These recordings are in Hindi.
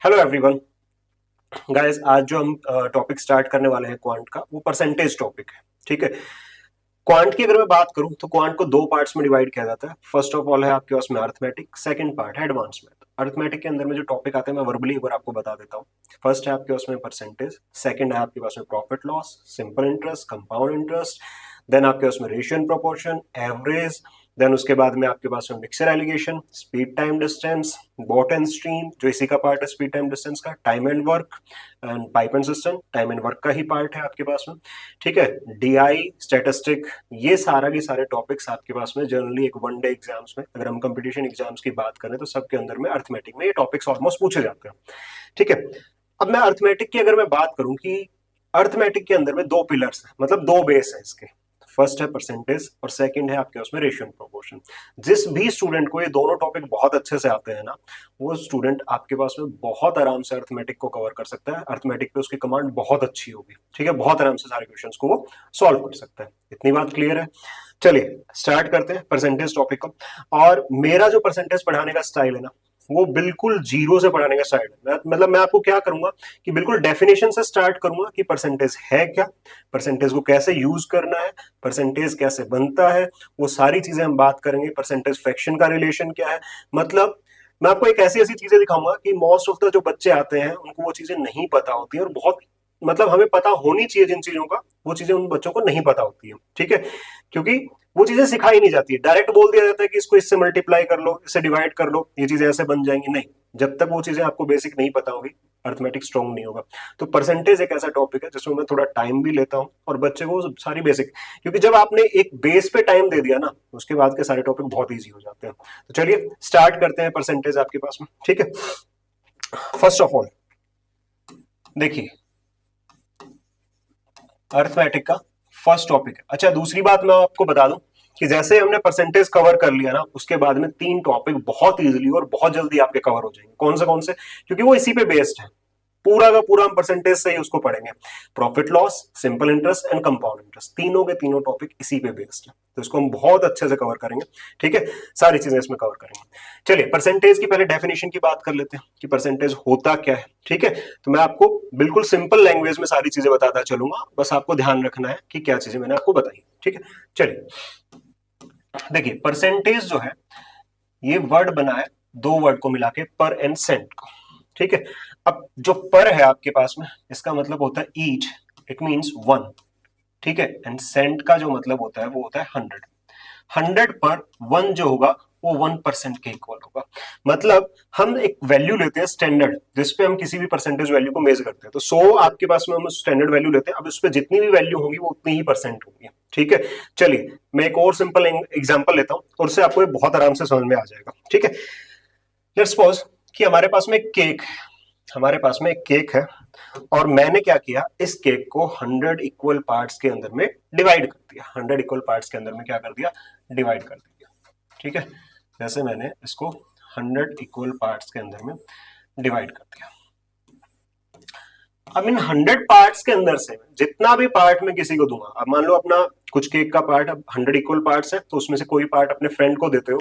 Hello everyone. गाइस, आज जो हम टॉपिक स्टार्ट करने वाले हैं क्वांट का, वो परसेंटेज टॉपिक है। ठीक है। क्वांट की अगर मैं बात करूं तो क्वांट को दो पार्ट्स में डिवाइड किया जाता है। फर्स्ट ऑफ ऑल है आपके पास में अर्थमेटिक, सेकंड पार्ट है एडवांस मैथ। अर्थमेटिक के अंदर में जो टॉपिक आते हैं मैं वर्बली एक बार आपको बता देता हूँ। फर्स्ट है आपके पास में परसेंटेज, सेकंड है आपके पास में profit loss, simple interest, compound interest, then आपके पास में ratio and proportion, average, then उसके बाद में आपके पास में mixture alligation, speed time distance, boat and stream जो इसी का पार्ट है स्पीड टाइम डिस्टेंस का, time and work and pipe and cistern time and work का ही पार्ट है आपके पास में। ठीक है। डीआई, स्टैटिस्टिक, ये सारा के सारे टॉपिक्स आपके पास में जनरली एक वन डे एग्जाम्स में, अगर हम कंपटीशन एग्जाम्स की बात करें तो सबके अंदर में अर्थमेटिक में ये टॉपिक्स ऑलमोस्ट पूछे जाते हैं। ठीक है। अब मैं अर्थमेटिक की अगर मैं बात करूं कि अर्थमेटिक के अंदर में दो पिलर्स है, मतलब दो बेस है इसके। फर्स्ट है परसेंटेज और सेकंड है आपके उसमें रेशियो एंड प्रोपोर्शन। जिस भी स्टूडेंट को ये दोनों टॉपिक बहुत अच्छे से आते हैं ना, वो स्टूडेंट आपके पास में बहुत आराम से अर्थमेटिक को कवर कर सकता है। अर्थमेटिक पे उसकी कमांड बहुत अच्छी होगी। ठीक है। बहुत आराम से सारे क्वेश्चंस को वो सॉल्व कर सकता है। इतनी बात क्लियर है। चलिए स्टार्ट करते हैं परसेंटेज टॉपिक को। और मेरा जो परसेंटेज पढ़ाने का स्टाइल है ना, वो बिल्कुल जीरो से पढ़ाने का स्टाइल है। मतलब मैं आपको क्या करूंगा कि बिल्कुल डेफिनेशन से स्टार्ट करूंगा कि परसेंटेज है क्या, परसेंटेज को कैसे यूज करना है, परसेंटेज कैसे बनता है, वो सारी चीजें हम बात करेंगे। परसेंटेज फ्रैक्शन का रिलेशन क्या है, मतलब मैं आपको एक ऐसी ऐसी चीजें दिखाऊंगा कि मोस्ट ऑफ द जो बच्चे आते हैं उनको वो चीजें नहीं पता होती है, और बहुत मतलब हमें पता होनी चाहिए जिन चीजों का, वो चीजें उन बच्चों को नहीं पता होती है। ठीक है। क्योंकि वो चीजें सिखाई नहीं जाती है, डायरेक्ट बोल दिया जाता है कि इसको इससे मल्टीप्लाई कर लो, इससे डिवाइड कर लो, ये चीजें ऐसे बन जाएंगी। नहीं, जब तक वो चीजें आपको बेसिक नहीं पता होगी अर्थमेटिक स्ट्रॉन्ग नहीं होगा। तो परसेंटेज एक ऐसा टॉपिक है जिसमें मैं थोड़ा टाइम भी लेता हूँ और बच्चे को सारी बेसिक, क्योंकि जब आपने एक बेस पे टाइम दे दिया ना, उसके बाद के सारे टॉपिक बहुत ईजी हो जाते हैं। तो चलिए स्टार्ट करते हैं परसेंटेज आपके पास में। ठीक है। फर्स्ट ऑफ ऑल देखिए, अर्थमेटिक का फर्स्ट टॉपिक है। अच्छा, दूसरी बात मैं आपको बता दूं कि जैसे हमने परसेंटेज कवर कर लिया ना, उसके बाद में तीन टॉपिक बहुत इजीली और बहुत जल्दी आपके कवर हो जाएंगे। कौन से, क्योंकि वो इसी पे बेस्ड है। पूरा का पूरा हम परसेंटेज से ही उसको पढ़ेंगे। Profit loss, simple interest and compound interest, तीनों के तीनों टॉपिक इसी पे बेस्ड है, तो इसको हम बहुत अच्छे से कवर करेंगे। ठीक है। सारी चीजें इसमें कवर करेंगे। चलिए परसेंटेज की पहले डेफिनेशन की बात कर लेते हैं कि परसेंटेज होता क्या है। ठीक है। तो मैं आपको बिल्कुल सिंपल लैंग्वेज में सारी चीजें बताता चलूंगा, बस आपको ध्यान रखना है कि क्या चीजें मैंने आपको बताई। ठीक है। चलिए देखिए, परसेंटेज जो है ये वर्ड बना है दो वर्ड को मिला के, पर एंड सेंट को। ठीक है। अब जो पर है आपके पास में, इसका मतलब होता है ईच, इट मींस वन। ठीक है। एंड सेंट का जो मतलब होता है वो होता है 100। 100 पर वन जो होगा वो 1% के इक्वल होगा। मतलब हम एक वैल्यू लेते हैं स्टैंडर्ड, जिसपे हम किसी भी परसेंटेज वैल्यू को मेजर करते हैं। तो 100 आपके पास में हम स्टैंडर्ड वैल्यू लेते हैं। अब उस पर जितनी भी वैल्यू होगी वो उतनी ही परसेंट होगी। ठीक है। चलिए मैं एक और सिंपल एग्जांपल लेता हूं और उससे आपको बहुत आराम से समझ में आ जाएगा। ठीक है। लेट्स सपोज कि हमारे पास में एक केक है, हमारे पास में एक केक है, और मैंने क्या किया, इस केक को 100 इक्वल पार्ट्स के अंदर में डिवाइड कर दिया। 100 इक्वल पार्ट्स के अंदर में क्या कर दिया, डिवाइड कर दिया। ठीक है। जैसे मैंने इसको 100 इक्वल पार्ट्स के अंदर में डिवाइड कर दिया। अब इन 100 पार्ट्स के अंदर से जितना भी पार्ट मैं किसी को दूंगा, अब मान लो अपना कुछ केक का पार्ट, अब 100 इक्वल पार्ट्स है तो उसमें से कोई पार्ट अपने फ्रेंड को देते हो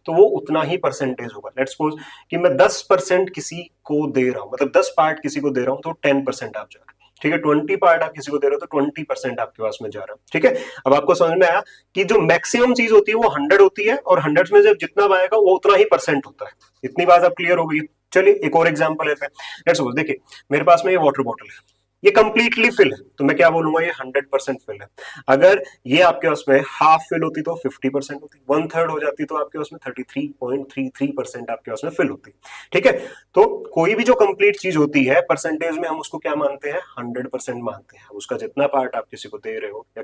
तो वो उतना ही परसेंटेज होगा। लेट्स सपोज कि मैं 10% किसी को दे रहा हूं, मतलब 10 पार्ट किसी को दे रहा हूं तो 10% आप जा रहे हो। ठीक है। 20 पार्ट आप किसी को दे रहे हो तो 20% आपके पास में जा रहा है। ठीक है। अब आपको समझ में आया कि जो मैक्सिमम चीज होती है वो 100 होती है, और 100 में जब जितना आएगा वो उतना ही परसेंट होता है। इतनी बात अब क्लियर हो गई। चलिए एक और एग्जांपल लेते हैं। लेट्स सपोज देखिए, मेरे पास में ये वाटर बॉटल है, ये कंप्लीटली फिल है, तो मैं क्या बोलूंगा, ये 100% फिल है। अगर ये आपके पास में हाफ फिल होती तो 50% होती, 1/3 हो जाती तो आपके पास में 33.33% आपके पास में फिल होती। ठीक है। तो कोई भी जो कंप्लीट चीज होती है परसेंटेज में हम उसको क्या मानते हैं, 100% मानते हैं। उसका जितना पार्ट आप किसी को दे रहे हो या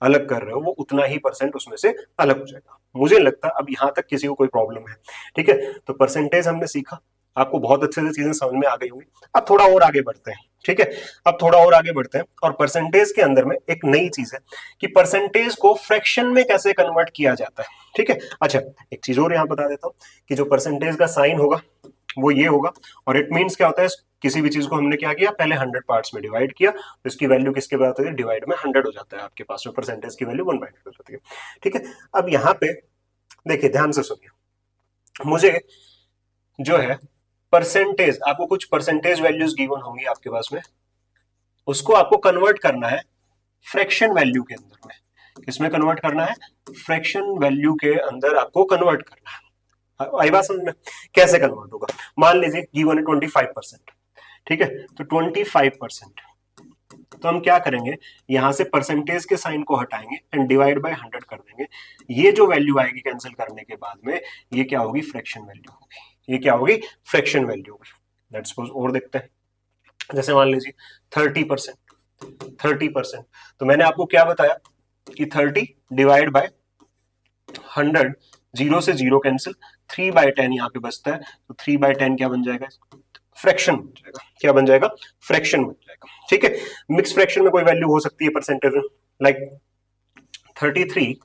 अलग कर रहे हो वो उतना ही परसेंट उसमें से अलग हो जाएगा। मुझे लगता है अब यहां तक किसी को कोई प्रॉब्लम है। ठीक है। तो परसेंटेज हमने सीखा, आपको बहुत अच्छे से चीजें समझ में आ गई होंगी। अब थोड़ा और आगे बढ़ते हैं। ठीक है। अब थोड़ा और आगे बढ़ते हैं, और परसेंटेज के अंदर में एक नई चीज है कि परसेंटेज को फ्रैक्शन में कैसे कन्वर्ट किया जाता है। ठीक है। अच्छा, एक चीज और यहां बता देता हूं कि जो परसेंटेज का साइन होगा वो ये होगा, और इट मींस क्या होता है, किसी भी चीज को हमने क्या किया, पहले 100 पार्ट्स में डिवाइड किया तो इसकी वैल्यू किसके बराबर होती है, डिवाइड में 100 हो जाता है आपके पास में, परसेंटेज की वैल्यू 1/100 हो जाती है। ठीक है। अब यहाँ पे देखिए ध्यान से सुनिए, मुझे जो है परसेंटेज, आपको कुछ परसेंटेज वैल्यूज गिवन होंगी आपके पास में, उसको आपको कन्वर्ट करना है फ्रैक्शन वैल्यू के अंदर में। किसमें कन्वर्ट करना है? फ्रैक्शन वैल्यू के अंदर आपको कन्वर्ट करना है। आई बात समझ में? कैसे कन्वर्ट होगा? मान लीजिए गिवन है 25%, ठीक है, तो 25%, तो हम क्या करेंगे, यहां से परसेंटेज के साइन को हटाएंगे एंड डिवाइड बाय 100 कर देंगे। ये जो वैल्यू आएगी कैंसिल करने के बाद में, ये क्या होगी? फ्रैक्शन वैल्यू होगी। ये क्या होगी? फ्रैक्शन वैल्यू होगी। लेट्स सपोज और देखते हैं, जैसे मान लीजिए 30%, 30%, तो मैंने आपको क्या बताया कि 30 डिवाइड बाय 100, जीरो से जीरो कैंसिल, 3/10 यहाँ पे बचता है, तो 3/10 क्या बन जाएगा? फ्रैक्शन बन जाएगा। क्या बन जाएगा? फ्रैक्शन बन जाएगा। ठीक है, मिक्स फ्रैक्शन में कोई वैल्यू हो सकती है परसेंटेज, लाइक 33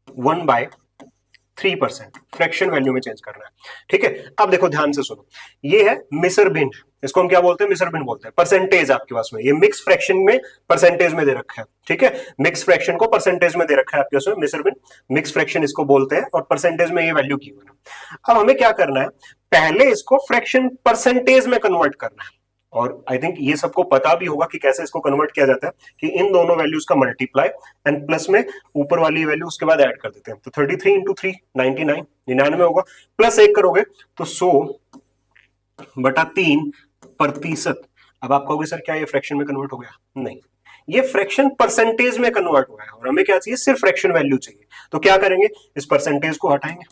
1/3%, फ्रैक्शन वैल्यू में चेंज करना है। ठीक है, अब देखो ध्यान से सुनो, ये है मिसर बिन, इसको हम क्या बोलते हैं? मिसर बिन बोलते हैं। परसेंटेज आपके पास में, ये मिक्स फ्रैक्शन में परसेंटेज में दे रखा है। ठीक है, मिक्स फ्रैक्शन को परसेंटेज में दे रखा है आपके पास में, मिसर बिन, मिक्स फ्रैक्शन इसको बोलते हैं, और परसेंटेज में ये वैल्यू की हुई है। अब हमें क्या करना है? पहले इसको फ्रैक्शन परसेंटेज में कन्वर्ट करना है, और आई थिंक ये सबको पता भी होगा कि कैसे इसको कन्वर्ट किया जाता है, कि इन दोनों वैल्यूज का मल्टीप्लाई एंड प्लस में ऊपर वाली वैल्यू उसके बाद ऐड कर देते हैं। तो 33 इंटू 3 99, 99 होगा, प्लस 1 करोगे तो 100/3%। अब आप कहोगे सर क्या ये फ्रैक्शन में कन्वर्ट हो गया? नहीं, ये फ्रैक्शन परसेंटेज में कन्वर्ट हुआ है, और हमें क्या चाहिए? सिर्फ फ्रैक्शन वैल्यू चाहिए। तो क्या करेंगे? इस परसेंटेज को हटाएंगे,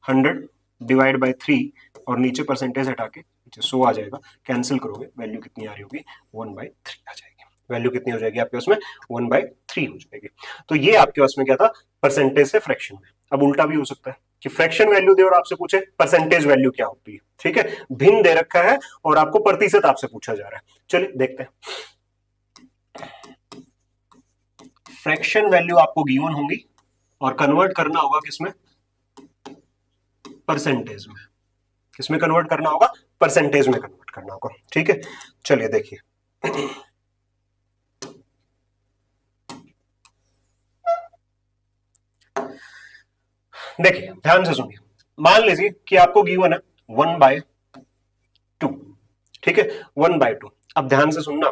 100 डिवाइड बाय 3, और नीचे परसेंटेज हटा के 100 आ जाएगा, कैंसिल करोगे, वैल्यू कितनी आ रही होगी? 1/3 आ जाएगी। वैल्यू कितनी हो जाएगी आपके उसमें? 1/3 हो जाएगी। तो ये आपके पास में क्या था? परसेंटेज से फ्रैक्शन में। अब उल्टा भी हो सकता है कि फ्रैक्शन वैल्यू दे और आपसे पूछे परसेंटेज वैल्यू क्या होती है। ठीक है, भिन्न दे रखा है और आपको प्रतिशत आपसे पूछा जा रहा है। चलिए देखते हैं, फ्रैक्शन वैल्यू आपको गिवन होंगी और कन्वर्ट करना होगा किसमें? परसेंटेज में। किसमें कन्वर्ट करना होगा? परसेंटेज में कन्वर्ट करना होगा। ठीक है, चलिए देखिए, देखिए ध्यान से सुनिए, मान लीजिए कि आपको गिवन है 1/2, ठीक है, 1/2। अब ध्यान से सुनना,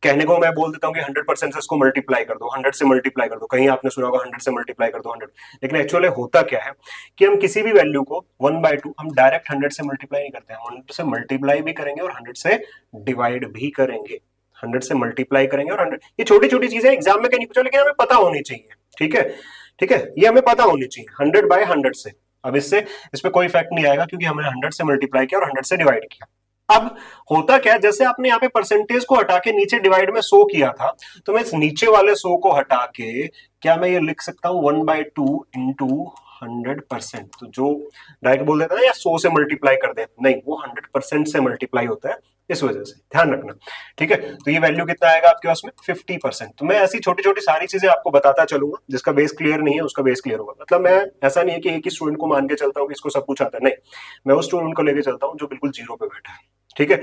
कहने को मैं बोल देता हूँ कि 100% से इसको मल्टीप्लाई कर दो, 100 से मल्टीप्लाई कर दो, कहीं आपने सुना होगा 100 से मल्टीप्लाई कर दो 100, लेकिन एक्चुअली होता क्या है कि हम किसी भी वैल्यू को 1/2 हम डायरेक्ट 100 से मल्टीप्लाई नहीं करते हैं, 100 से मल्टीप्लाई भी करेंगे और 100 से डिवाइड भी करेंगे। 100 से मल्टीप्लाई करेंगे और 100, ये छोटी छोटी चीजें एग्जाम में कहीं नहीं पूछा, लेकिन हमें पता होनी चाहिए। ठीक है, ठीक है, ये हमें पता होनी चाहिए। 100/100 से, अब इससे इस पर कोई इफेक्ट नहीं आएगा क्योंकि हमने 100 से मल्टीप्लाई किया और 100 से डिवाइड किया। अब होता क्या है, जैसे आपने यहाँ पे परसेंटेज को हटा के नीचे डिवाइड में 100 किया था, तो मैं इस नीचे वाले 100 को हटा के क्या मैं ये लिख सकता हूं 1/2 इंटू 100%। तो जो डायरेक्ट बोल देता है या 100 से मल्टीप्लाई कर दे, नहीं, वो 100% से मल्टीप्लाई होता है, इस वजह से ध्यान रखना। ठीक है, तो ये वैल्यू कितना आएगा आपके पास में? 50%। तो मैं ऐसी छोटी छोटी सारी चीजें आपको बताता चलूंगा, जिसका बेस क्लियर नहीं है उसका बेस क्लियर होगा। मतलब मैं ऐसा नहीं है कि एक ही स्टूडेंट को मान के चलता हूँ कि इसको सब कुछ आता है, नहीं, मैं उस स्टूडेंट को लेके चलता हूँ जो बिल्कुल जीरो पे बैठा है। ठीक है,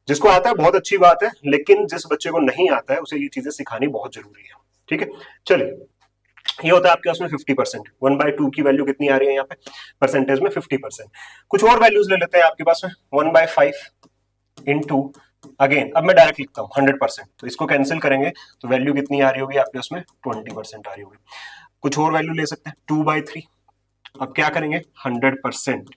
जिसको आता है बहुत अच्छी बात है, लेकिन जिस बच्चे को नहीं आता है उसे ये चीजें सिखानी बहुत जरूरी है। ठीक है, चलिए, ये होता है आपके पास में 50%। 1/2 की वैल्यू कितनी आ रही है यहाँ पे परसेंटेज में? 50%। कुछ और वैल्यूज ले लेते हैं आपके पास में, 1/5 इंटू, अगेन अब मैं डायरेक्ट लिखता हूँ 100%, तो इसको कैंसिल करेंगे तो वैल्यू कितनी आ रही होगी आपके उसमें? 20% आ रही होगी। कुछ और वैल्यू ले सकते हैं, 2/3। अब क्या करेंगे? 100%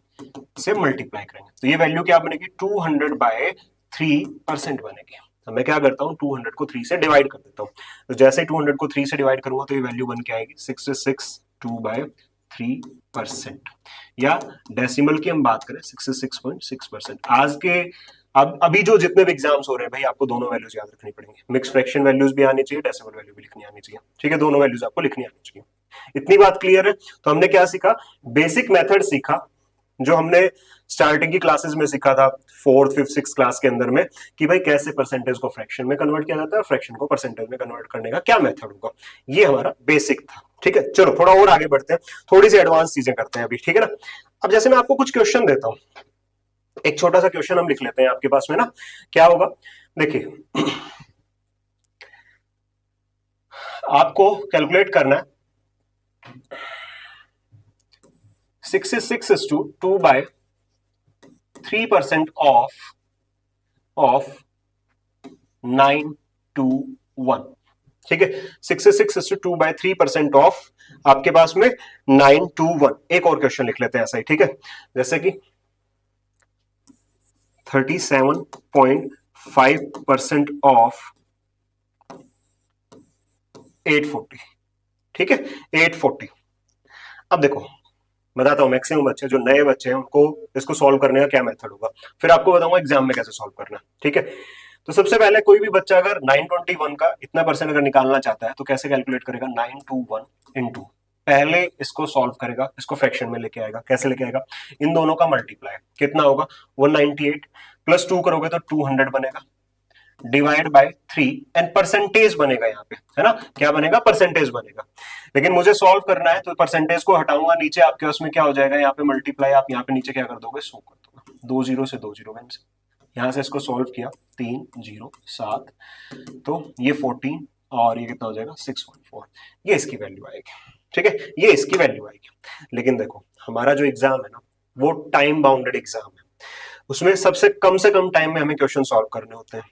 से मल्टीप्लाई करेंगे, तो ये वैल्यू क्या बनेगी? 200/3% बनेगी। तो मैं क्या करता हूँ, 200 को 3 से डिवाइड कर देता हूँ, तो जैसे 200 को 3 से डिवाइड करूंगा तो ये वैल्यू बन के आएगी 66.2/3%, या डेसिमल की हम बात करें 66.6%। आज के अब अभी जो जितने भी एग्जाम्स हो रहे हैं भाई, आपको दोनों वैल्यूज याद रखनी पड़ेंगी, मिक्स फ्रैक्शन वैल्यूज भी आनी चाहिए, डेसिमल वैल्यू भी लिखनी आनी चाहिए। ठीक है, दोनों वैल्यूज आपको लिखनी आनी चाहिए। इतनी बात क्लियर है? तो हमने क्या सीखा? बेसिक मेथड सीखा, जो हमने स्टार्टिंग की क्लासेस में सीखा था, 4th 5th 6th क्लास के अंदर में, कि भाई कैसे परसेंटेज को फ्रैक्शन में कन्वर्ट किया जाता है, फ्रैक्शन को परसेंटेज में कन्वर्ट करने का क्या मेथड होगा, ये हमारा बेसिक था। ठीक है, चलो थोड़ा और आगे बढ़ते हैं, थोड़ी सी एडवांस चीजें करते हैं अभी। ठीक है ना, अब जैसे मैं आपको कुछ क्वेश्चन देता हूं, एक छोटा सा क्वेश्चन हम लिख लेते हैं आपके पास में ना, क्या होगा देखिए, आपको कैलकुलेट करना है 66 2/3 3% ऑफ 9 to 1, ठीक है। 66/2/3% ऑफ आपके पास में 9 to 1। एक और क्वेश्चन लिख लेते हैं ऐसा ही, ठीक है। जैसे कि 37.5% ऑफ 840, ठीक है, 840। अब देखो बताता हूं, मैक्सिमम बच्चे जो नए बच्चे हैं उनको इसको सॉल्व करने का क्या मेथड होगा, फिर आपको बताऊंगा एग्जाम में कैसे सॉल्व करना, ठीक है। तो सबसे पहले कोई भी बच्चा अगर 921 का इतना परसेंट अगर निकालना चाहता है तो कैसे कैलकुलेट करेगा, 921 इंटू, पहले इसको सॉल्व करेगा, इसको फ्रैक्शन में लेके आएगा। कैसे लेके आएगा, इन दोनों का मल्टीप्लाई कितना होगा 198 प्लस 2 करोगे तो 200 बनेगा, डिवाइड बाय 3 एंड परसेंटेज बनेगा यहाँ पे, है ना, क्या बनेगा, परसेंटेज बनेगा। लेकिन मुझे सॉल्व करना है तो परसेंटेज को हटाऊंगा, नीचे आपके उसमें क्या हो जाएगा, यहाँ पे मल्टीप्लाई, आप यहाँ पे नीचे क्या कर दोगे, 100 कर दोगे, 2 0 से 2 0 से यहां से इसको सॉल्व किया 3 0 7, तो ये 14 और ये कितना हो जाएगा 614, ये इसकी वैल्यू आएगी, ठीक है, ये इसकी वैल्यू आएगी। लेकिन देखो हमारा जो एग्जाम है ना वो टाइम बाउंडेड एग्जाम है, उसमें सबसे कम से कम टाइम में हमें क्वेश्चन सॉल्व करने होते हैं।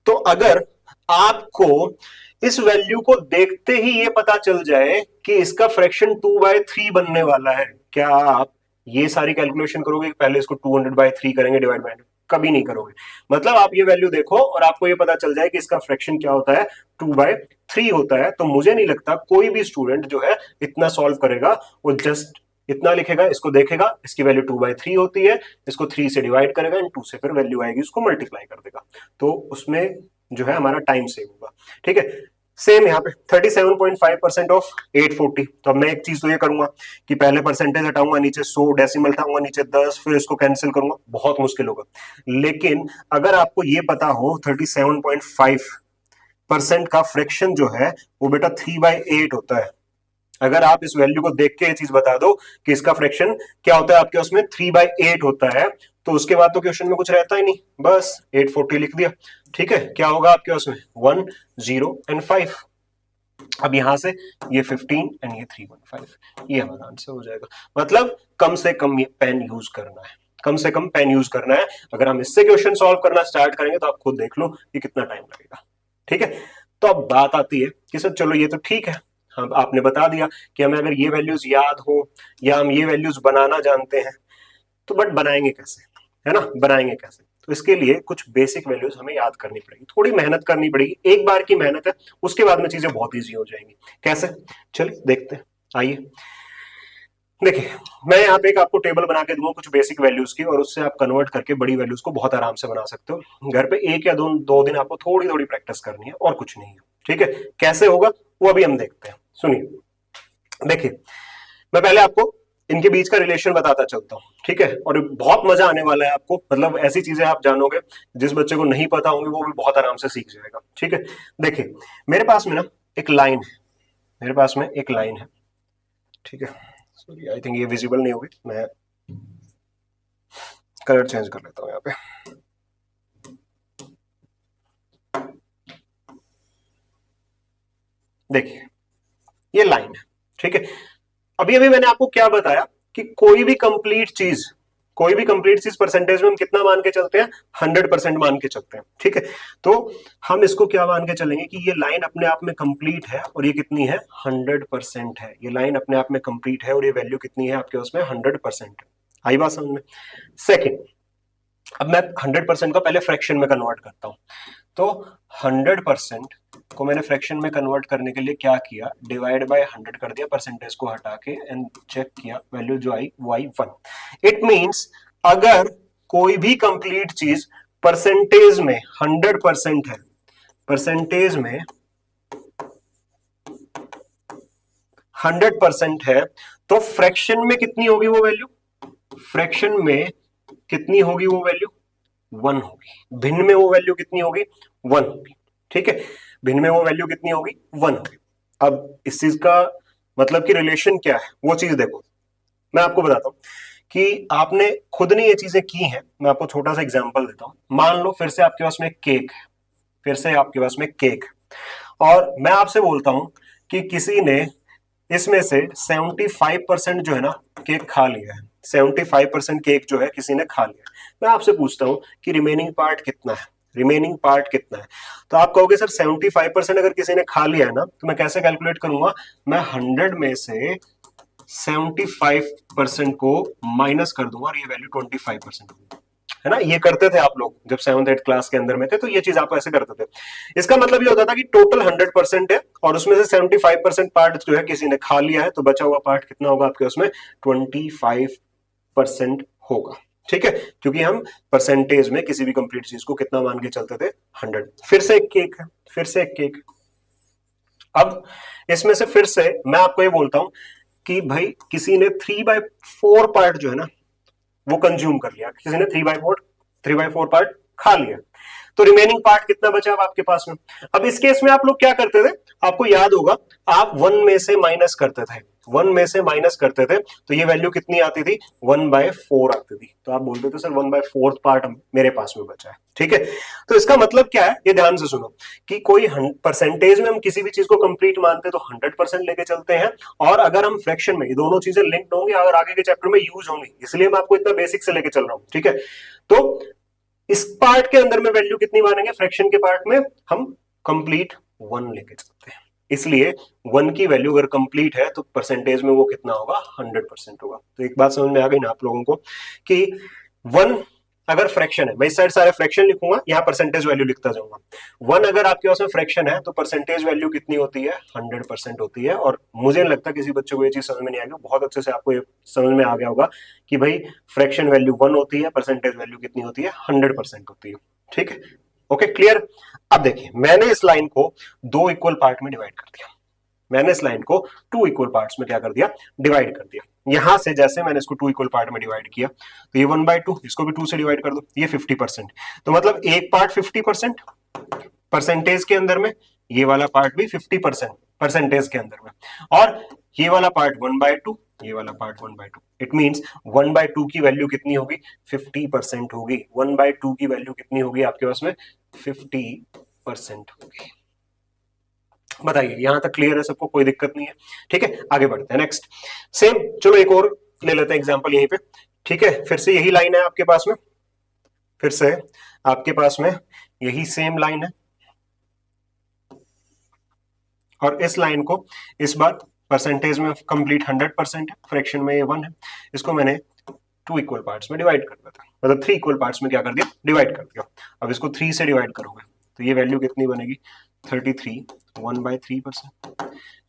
तो अगर आपको इस वैल्यू को देखते ही ये पता चल जाए कि इसका फ्रैक्शन 2/3 बनने वाला है, क्या आप ये सारी कैलकुलेशन करोगे, पहले इसको 200/3 करेंगे डिवाइड बाय, कभी नहीं करोगे। मतलब आप ये वैल्यू देखो और आपको ये पता चल जाए कि इसका फ्रैक्शन क्या होता है, 2/3 होता है, तो मुझे नहीं लगता कोई भी स्टूडेंट जो है इतना सॉल्व करेगा, वो जस्ट इतना लिखेगा, इसको देखेगा, इसकी वैल्यू 2/3 होती है, इसको 3 से डिवाइड करेगा एंड 2 से फिर वैल्यू आएगी, उसको मल्टीप्लाई कर देगा, तो उसमें जो है हमारा टाइम सेव होगा, ठीक है। सेम यहाँ पे 37.5% ऑफ 840, तो अब मैं एक चीज तो ये करूंगा कि पहले परसेंटेज हटाऊंगा, नीचे 100 डेसिमल हटाऊंगा, नीचे 10, फिर इसको कैंसिल करूंगा, बहुत मुश्किल होगा। लेकिन अगर आपको ये पता हो 37.5% का फ्रैक्शन जो है वो बेटा 3/8 होता है, अगर आप इस वैल्यू को देख के ये चीज बता दो कि इसका फ्रैक्शन क्या होता है आपके उसमें 3/8 होता है, तो उसके बाद तो क्वेश्चन में कुछ रहता ही नहीं, बस 840 लिख दिया, ठीक है। क्या होगा आपके उसमें 1 0 एंड 5, अब यहां से ये 15 एंड ये 315, ये हमारा आंसर हो जाएगा। मतलब कम से कम ये पेन यूज करना है, कम से कम पेन यूज करना है। अगर हम इससे क्वेश्चन सॉल्व करना स्टार्ट करेंगे तो आप खुद देख लो कि कितना टाइम लगेगा, ठीक है। तो अब बात आती है कि सर चलो ये तो ठीक है, हम आपने बता दिया कि हमें अगर ये वैल्यूज याद हो या हम ये वैल्यूज बनाना जानते हैं, तो बट बनाएंगे कैसे, है ना, बनाएंगे कैसे, तो इसके लिए कुछ बेसिक वैल्यूज हमें याद करनी पड़ेगी, थोड़ी मेहनत करनी पड़ेगी, एक बार की मेहनत है, उसके बाद में चीजें बहुत इजी हो जाएंगी। कैसे, चलिए देखते हैं, आइए देखिए, मैं यहाँ पे एक आपको टेबल बना के दूंगा कुछ बेसिक वैल्यूज की, और उससे आप कन्वर्ट करके बड़ी वैल्यूज को बहुत आराम से बना सकते हो। घर पे एक या दो दिन आपको थोड़ी थोड़ी प्रैक्टिस करनी है और कुछ नहीं है, ठीक है। कैसे होगा वो अभी हम देखते हैं, सुनिए। देखिए मैं पहले आपको इनके बीच का रिलेशन बताता चलता हूँ, ठीक है, और बहुत मजा आने वाला है आपको, मतलब ऐसी चीजें आप जानोगे जिस बच्चे को नहीं पता होंगे वो भी बहुत आराम से सीख जाएगा, ठीक है। देखिए मेरे पास में ना एक लाइन है, मेरे पास में एक लाइन है, ठीक है, सॉरी आई थिंक ये विजिबल नहीं होगी, मैं कलर चेंज कर लेता हूं यहाँ पे। देखिए ये लाइन है, ठीक है। अभी अभी मैंने आपको क्या बताया कि कोई भी कंप्लीट चीज परसेंटेज में हम कितना मान के चलते हैं, 100% मान के चलते हैं, ठीक है। तो हम इसको क्या मान के चलेंगे कि ये लाइन अपने आप में कंप्लीट है और ये कितनी है, 100% है, ये लाइन अपने आप में कंप्लीट है और ये वैल्यू कितनी है आपके उसमें 100% है। आई बात समझ में। सेकेंड, अब मैं 100% का पहले फ्रैक्शन में कन्वर्ट करता हूं, तो 100% को मैंने फ्रैक्शन में कन्वर्ट करने के लिए क्या किया, डिवाइड बाय 100 कर दिया, परसेंटेज को हटा के एंड चेक किया, वैल्यू जो आई वो आई 1। इट मींस अगर कोई भी कंप्लीट चीज परसेंटेज में 100% है, परसेंटेज में 100% है, तो फ्रैक्शन में कितनी होगी वो वैल्यू, फ्रैक्शन में कितनी होगी वो वैल्यू, 1 होगी। भिन्न में वो वैल्यू कितनी होगी, 1 होगी, ठीक है, भिन्न में वो वैल्यू कितनी होगी, 1 होगी। अब इस चीज का मतलब कि रिलेशन क्या है वो चीज देखो, मैं आपको बताता हूं कि आपने खुद ने ये चीजें की हैं। मैं आपको छोटा सा एग्जांपल देता हूं। मान लो फिर से आपके पास में केक है, फिर से आपके पास में केक, और मैं आपसे बोलता हूं कि किसी ने इसमें से 75% जो है ना केक खा लिया है, 75% केक जो है किसी ने खा लिया। मैं आपसे पूछता हूं कि रिमेनिंग पार्ट कितना है, रिमेनिंग पार्ट कितना है? तो आप कहोगे सर 75% अगर किसी ने खा लिया है ना, तो मैं कैसे कैलकुलेट करूंगा? मैं 100 में से 75% को माइनस कर दूंगा और ये वैल्यू 25% होगी, है ना। ये करते थे आप लोग जब 7th 8th क्लास के अंदर में थे, तो ये चीज आप ऐसे करते थे। इसका मतलब ये होता था कि टोटल 100% है और उसमें से 75% पार्ट जो है किसी ने खा लिया है, तो बचा हुआ पार्ट कितना होगा आपके? उसमें 25% होगा, ठीक है, क्योंकि हम परसेंटेज में किसी भी कंप्लीट चीज को कितना मान के चलते थे? 100। फिर से एक केक है, फिर से एक केक। अब इसमें से फिर से मैं आपको ये बोलता हूं कि भाई किसी ने 3/4 पार्ट जो है ना वो कंज्यूम कर लिया, किसी ने 3/4 पार्ट खा लिया, तो रिमेनिंग पार्ट कितना बचा अब आपके पास में? अब इस केस में आप लोग क्या करते थे? आपको याद होगा, आप 1 में से माइनस करते थे, 1 में से माइनस करते थे, तो ये वैल्यू कितनी आती थी? 1/4 आती थी। तो आप बोलते थे सर 1/4 पार्ट मेरे पास में बचा है, ठीक है। तो इसका मतलब क्या है, ये ध्यान से सुनो कि कोई परसेंटेज में हम किसी भी चीज को कंप्लीट मानते हैं तो 100% लेके चलते हैं, और अगर हम फ्रैक्शन में, ये दोनों चीजें लिंक्ड होंगी और आगे के चैप्टर में यूज होंगी, इसलिए मैं आपको इतना बेसिक से लेके चल रहा हूं, ठीक है। तो इस पार्ट के अंदर में वैल्यू कितनी मानेंगे? फ्रैक्शन के पार्ट में हम कंप्लीट 1 लेके चलते हैं, इसलिए 1 की वैल्यू अगर कंप्लीट है तो परसेंटेज में वो कितना होगा? 100% होगा। तो एक बात समझ में आ गई ना आप लोगों को कि 1 अगर फ्रैक्शन है, मैं इस साइड सारे फ्रैक्शन लिखूंगा, यहां परसेंटेज वैल्यू लिखता जाऊंगा। 1 अगर आपके पास में फ्रैक्शन है तो परसेंटेज वैल्यू कितनी होती है? 100% होती है। और मुझे नहीं लगता किसी बच्चे को ये चीज समझ में नहीं आएगी, बहुत अच्छे से आपको ये समझ में आ गया होगा कि भाई फ्रैक्शन वैल्यू 1 होती है, परसेंटेज वैल्यू कितनी होती है? 100% होती है, ठीक है। Okay, clear. अब देखिए, मैंने इस लाइन को 2 इक्वल पार्ट में डिवाइड कर दिया, मैंने इस लाइन को 2 इक्वल पार्ट्स में क्या कर दिया? डिवाइड कर दिया। यहां से जैसे मैंने इसको 2 इक्वल पार्ट में डिवाइड किया, तो ये 1/2, इसको भी 2 से डिवाइड कर दो, ये 50%। तो मतलब एक पार्ट 50% परसेंटेज के अंदर में, ये वाला पार्ट भी 50% परसेंटेज के अंदर में, और ये वाला पार्ट 1/2, ये वाला पार्ट 1/2। इट मींस 1/2 की वैल्यू कितनी होगी? 50% होगी। 1/2 की वैल्यू कितनी होगी आपके पास में? 50% होगी। बताइए, यहां तक क्लियर है सबको? कोई दिक्कत नहीं है, ठीक है। आगे बढ़ते हैं, नेक्स्ट सेम। चलो एक और ले लेते हैं एग्जांपल यहीं पे, ठीक है। फिर से यही लाइन है आपके पास में, फिर से आपके पास में यही सेम लाइन है, और इस लाइन को इस बार परसेंटेज में कंप्लीट 100% है, फ्रैक्शन में ये 1 है, इसको मैंने 2 इक्वल पार्ट्स में डिवाइड कर दिया था, मतलब 3 इक्वल पार्ट्स में क्या कर दिया? डिवाइड कर दिया। अब इसको 3 से डिवाइड करोगे तो ये वैल्यू कितनी बनेगी? 33, 1/3%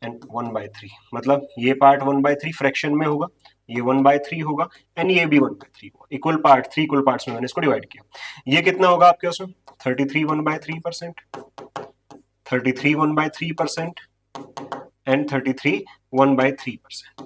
एंड 1/3, मतलब ये पार्ट 1/3 फ्रैक्शन में होगा, ये 1/3 होगा, एंड ये भी 1/3 होगा। इक्वल पार्ट 3 इक्वल पार्ट्स में मैंने इसको डिवाइड किया। ये कितना होगा आपके उसमें? 33 1/3%, 33 1/3% एंड 33 1/3%।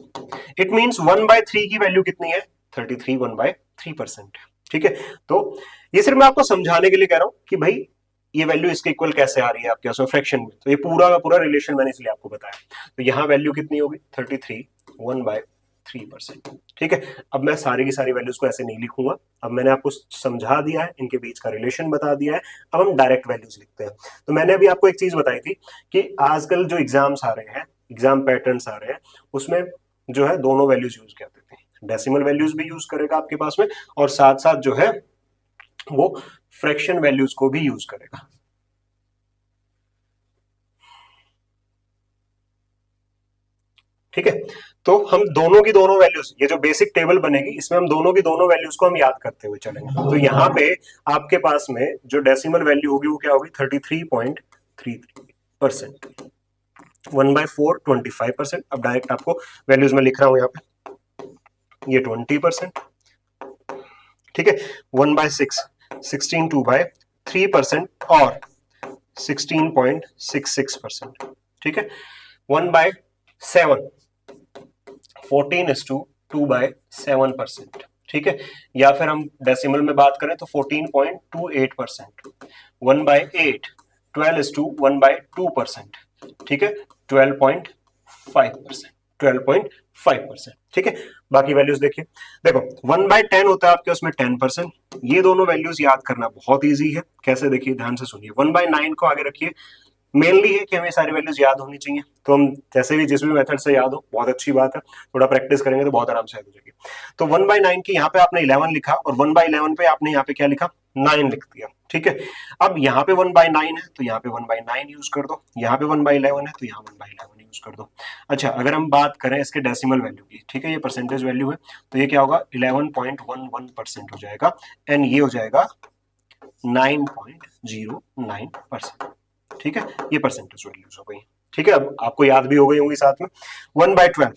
इट मींस 1/3 की वैल्यू कितनी है? 33 1/3%, ठीक है। तो ये सिर्फ मैं आपको समझाने के लिए कह रहा हूं कि भाई ये वैल्यू इसके इक्वल कैसे आ रही है आपके पास फ्रैक्शन में, तो ये पूरा का पूरा रिलेशन मैंने इसलिए आपको बताया। तो यहां वैल्यू कितनी होगी? 33 1/3%, ठीक है। अब मैं सारी की सारी वैल्यूज को ऐसे नहीं लिखूंगा, अब मैंने आपको समझा दिया है, इनके बीच का रिलेशन बता दिया है, अब हम डायरेक्ट वैल्यूज लिखते हैं। तो मैंने अभी आपको एक चीज बताई थी कि आजकल जो एग्जाम्स आ रहे हैं, एग्जाम पैटर्न्स आ रहे हैं, उसमें जो है दोनों वैल्यूज यूज करते थे, डेसिमल वैल्यूज भी यूज करेगा आपके पास में, और साथ साथ जो है वो फ्रैक्शन वैल्यूज को भी यूज करेगा। ठीक है, तो हम दोनों की दोनों वैल्यूज, ये जो बेसिक टेबल बनेगी इसमें हम दोनों की दोनों वैल्यूज को हम याद करते हुए चलेंगे। तो यहाँ पे आपके पास में जो डेसिमल वैल्यू होगी वो क्या होगी? 33.33%, 1/4 25%। अब डायरेक्ट आपको वैल्यूज में लिख रहा हूं यहाँ पे, ये 20%, ठीक है। 1/6 16 2/3% और 16.66%, ठीक है। 1/7 14:2/7%, ठीक है। या फिर हम डेसिमल में बात करें तो 14.28%। 1/8 12:1/2%, ठीक है। 12.5%, 12.5%, ठीक है। बाकी वैल्यूज देखिए, देखो 1/10 होता है आपके उसमें 10%। ये दोनों वैल्यूज याद करना बहुत इजी है, कैसे? देखिए ध्यान से सुनिए, 1/9 को आगे रखिए, मेनली है कि हमें सारी वैल्यूज याद होनी चाहिए, तो हम जैसे भी जिस भी मेथड से याद हो बहुत अच्छी बात है, थोड़ा प्रैक्टिस करेंगे तो बहुत आराम से याद हो जाएगी। तो 1/9 की यहाँ पे आपने 11 लिखा और 1/11 पे आपने यहाँ पे क्या लिखा 9 लिख दिया, ठीक है। अब यहाँ पे 1/9 है तो यहाँ पे 1/9 यूज कर दो, यहाँ पे 1/11 है तो यहाँ 1/11 यूज कर दो। अच्छा अगर हम बात करें इसके डेसिमल वैल्यू की, ठीक है, ये परसेंटेज वैल्यू है, तो ये क्या होगा 11.11% हो जाएगा एंड ये हो जाएगा 9.09%, ठीक है, ये परसेंटेज वैल्यूज हो गई, ठीक है। अब आपको याद भी हो गई होंगी साथ में। 1/12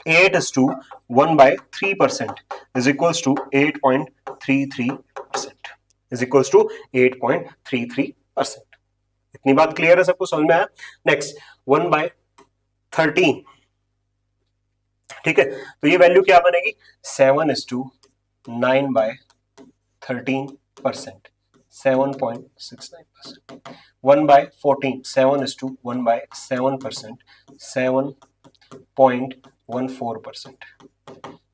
8:1/3% is equals to 8.33% is equals to 8.33%। इतनी बात क्लियर है, सबको समझ में आया। नेक्स्ट 1/13, ठीक है, तो ये वैल्यू क्या बनेगी 7:9/13%, 7.69%। 1/14 7:1/7%, 7.14%।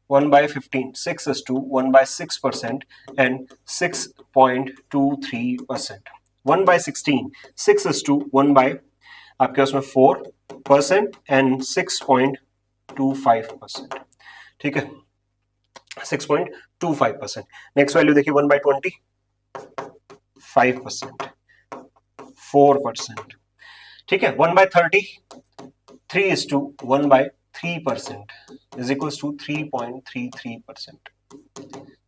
1/15 6:1/6% and 6.23%। 1/16 6:1 by आपके उसमें 4% and 6.25%, ठीक है, 6.25%। नेक्स्ट वैल्यू देखिए 1/20 5%, 4%, ठीक है। 1/30 3:1/3% is equals to 3.33%,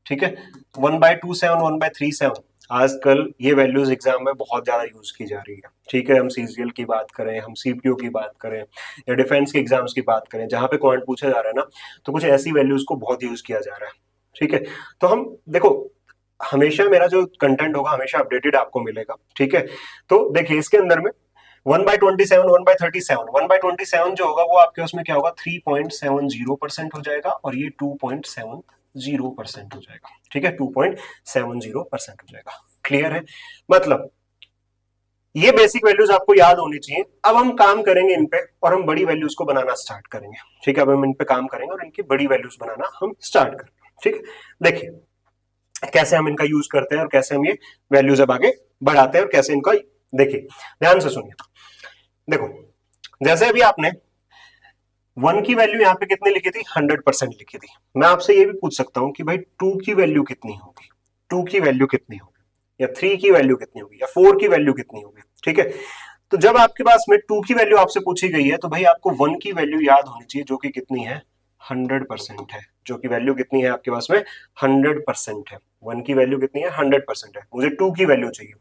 ठीक है। 1/27 1/37 आजकल ये वैल्यूज एग्जाम में बहुत ज्यादा यूज की जा रही है, ठीक है। हम सीजीएल की बात करें, हम सीपीओ की बात करें या डिफेंस के एग्जाम्स की बात करें, जहां पे क्वांट पूछा जा रहा है ना, तो कुछ ऐसी वैल्यूज को बहुत यूज किया जा रहा है, ठीक है। तो हम देखो हमेशा मेरा जो कंटेंट होगा हमेशा अपडेटेड आपको मिलेगा, ठीक है। तो देखिए इसके अंदर में 1/27 1/37 1/27 जो होगा वो आपके उसमें क्या होगा 3.70% हो जाएगा और ये 2.70% हो जाएगा, ठीक है, 2.70% हो जाएगा। क्लियर है, मतलब ये बेसिक वैल्यूज आपको याद होनी चाहिए। अब हम काम करेंगे इन पे और हम बड़ी वैल्यूज को बनाना स्टार्ट करेंगे, ठीक है। अब हम इन पे काम करेंगे और इनकी बड़ी वैल्यूज बनाना हम स्टार्ट करेंगे, ठीक है। देखिए कैसे हम इनका यूज करते हैं और कैसे हम ये वैल्यूज अब आगे बढ़ाते हैं और कैसे इनका, देखिए ध्यान से सुनिए। देखो जैसे अभी आपने 1 की वैल्यू यहाँ पे कितनी लिखी थी 100% लिखी थी, मैं आपसे ये भी पूछ सकता हूं कि भाई 2 की वैल्यू कितनी होगी, 2 की वैल्यू कितनी होगी, या 3 की वैल्यू कितनी होगी, या 4 की वैल्यू कितनी होगी, ठीक है। तो जब आपके पास में 2 की वैल्यू आपसे पूछी गई है तो भाई आपको 1 की वैल्यू याद होनी चाहिए जो कि कितनी है 100% है, जो कि वैल्यू कितनी है आपके पास में 100% है। 1 की वैल्यू कितनी है 100% है, मुझे 2 की वैल्यू चाहिए,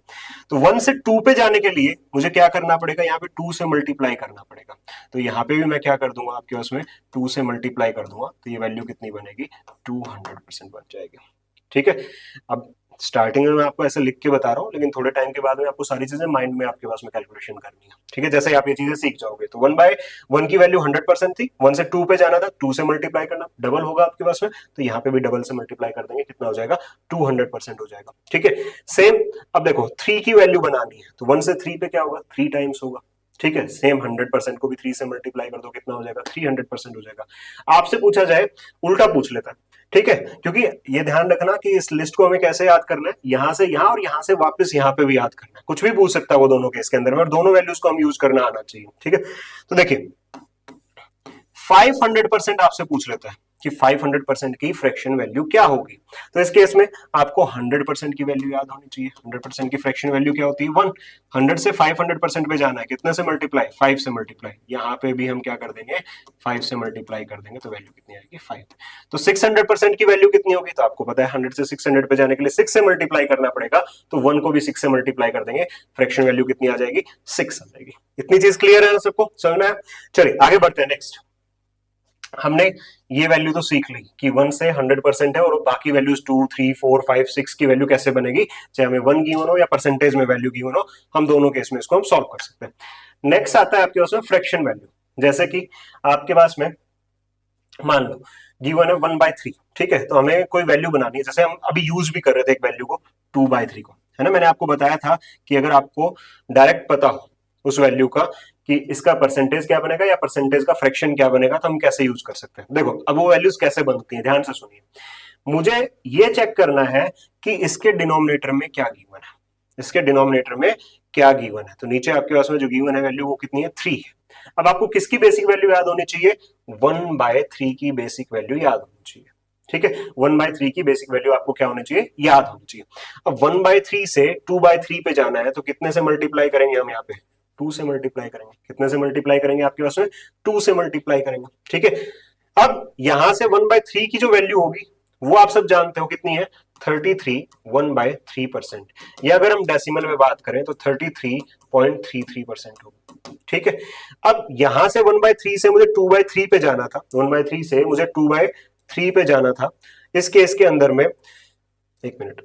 तो 1 से 2 पे जाने के लिए मुझे क्या करना पड़ेगा, यहाँ पे 2 से मल्टीप्लाई करना पड़ेगा। तो यहाँ पे भी मैं क्या कर दूंगा आपके पास में 2 से मल्टीप्लाई कर दूंगा, तो ये वैल्यू कितनी बनेगी 200% बन जाएगी, ठीक है। अब स्टार्टिंग में मैं आपको ऐसे लिख के बता रहा हूँ, लेकिन थोड़े टाइम के बाद में आपको सारी चीजें माइंड में आपके पास में कैलकुलेशन करनी है, ठीक है। जैसे आप ये चीजें सीख जाओगे, तो 1/1 की वैल्यू 100% थी, 1 से 2 पे जाना था, 2 से मल्टीप्लाई करना, डबल होगा आपके पास में, तो यहाँ पे भी डबल से मल्टीप्लाई कर देंगे, कितना हो जाएगा 200% हो जाएगा, ठीक है। सेम अब देखो 3 की वैल्यू बनानी है, तो 1 से 3 पे क्या होगा 3 टाइम्स होगा, ठीक है। सेम 100% को भी 3 से मल्टीप्लाई कर दो, कितना हो जाएगा 300% हो जाएगा। आपसे पूछा जाए उल्टा पूछ लेता है, ठीक है, क्योंकि ये ध्यान रखना कि इस लिस्ट को हमें कैसे याद करना है, यहां से यहां और यहां से वापस यहां पे भी याद करना है, कुछ भी पूछ सकता है वो दोनों केस के अंदर में, और दोनों वैल्यूज को हम यूज करना आना चाहिए, ठीक है। तो देखिए 500% आपसे पूछ लेता है कि 500% की फ्रैक्शन वैल्यू क्या होगी, तो इस केस में आपको 100% की वैल्यू याद होनी चाहिए। 100% की फ्रैक्शन वैल्यू क्या होती है 1, 100 से 500% पे जाना है, कितने से मल्टीप्लाई 5 से मल्टीप्लाई, यहाँ पे भी हम क्या कर देंगे 5 से मल्टीप्लाई कर देंगे, तो वैल्यू कितनी आएगी 5। तो 600% की वैल्यू कितनी होगी, तो आपको पता है 100 से 600 पे जाने के लिए 6 से मल्टीप्लाई करना पड़ेगा, तो 1 को भी 6 से मल्टीप्लाई कर देंगे, फ्रैक्शन वैल्यू कितनी आ जाएगी 6 आ जाएगी। इतनी चीज क्लियर है ना सबको, समझ में आया। चलिए आगे बढ़ते हैं। नेक्स्ट हमने ये वैल्यू तो सीख ली कि 1 से 100% है, और बाकी वैल्यूज 2 3 4 5 6 की वैल्यू कैसे बनेगी, चाहे हमें 1 गिवन हो या परसेंटेज में वैल्यू गिवन हो, हम दोनों केस में इसको हम सॉल्व कर सकते हैं। नेक्स्ट आता है आपके पास में फ्रैक्शन वैल्यू, जैसे कि आपके पास में मान लो गिवन है 1/3, ठीक है। तो हमें कोई वैल्यू बनानी है, जैसे हम अभी यूज भी कर रहे थे एक वैल्यू को 2/3 को, है ना। मैंने आपको बताया था कि अगर आपको डायरेक्ट पता हो उस वैल्यू का कि इसका परसेंटेज क्या बनेगा या परसेंटेज का फ्रैक्शन क्या बनेगा, तो हम कैसे यूज कर सकते हैं। देखो अब वो वैल्यूज कैसे बनती हैं, ध्यान से सुनिए। मुझे ये चेक करना है कि इसके डिनोमिनेटर में क्या गिवन है, इसके डिनोमिनेटर में क्या गिवन है। तो नीचे आपके पास में जो गिवन है वैल्यू वो कितनी है 3 है। अब आपको किसकी बेसिक वैल्यू याद होनी चाहिए 1/3 की बेसिक वैल्यू याद होनी चाहिए। ठीक है 1/3 की बेसिक वैल्यू आपको क्या होनी चाहिए याद होनी चाहिए। अब 1/3 से 2/3 पे जाना है तो कितने से मल्टीप्लाई करेंगे हम यहाँ पे 2 से मल्टीप्लाई करेंगे। कितने से मल्टीप्लाई करेंगे आपके पास में 2 से मल्टीप्लाई करेंगे। ठीक है अब यहां से 1/3 की जो वैल्यू होगी वो आप सब जानते हो कितनी है 33 1/3%। या अगर हम डेसिमल में बात करें तो 33.33% होगी। ठीक है अब यहां से 1/3 से मुझे 2/3 पे जाना था 1/3 से मुझे 2/3 पे जाना था। इस केस के अंदर में एक मिनट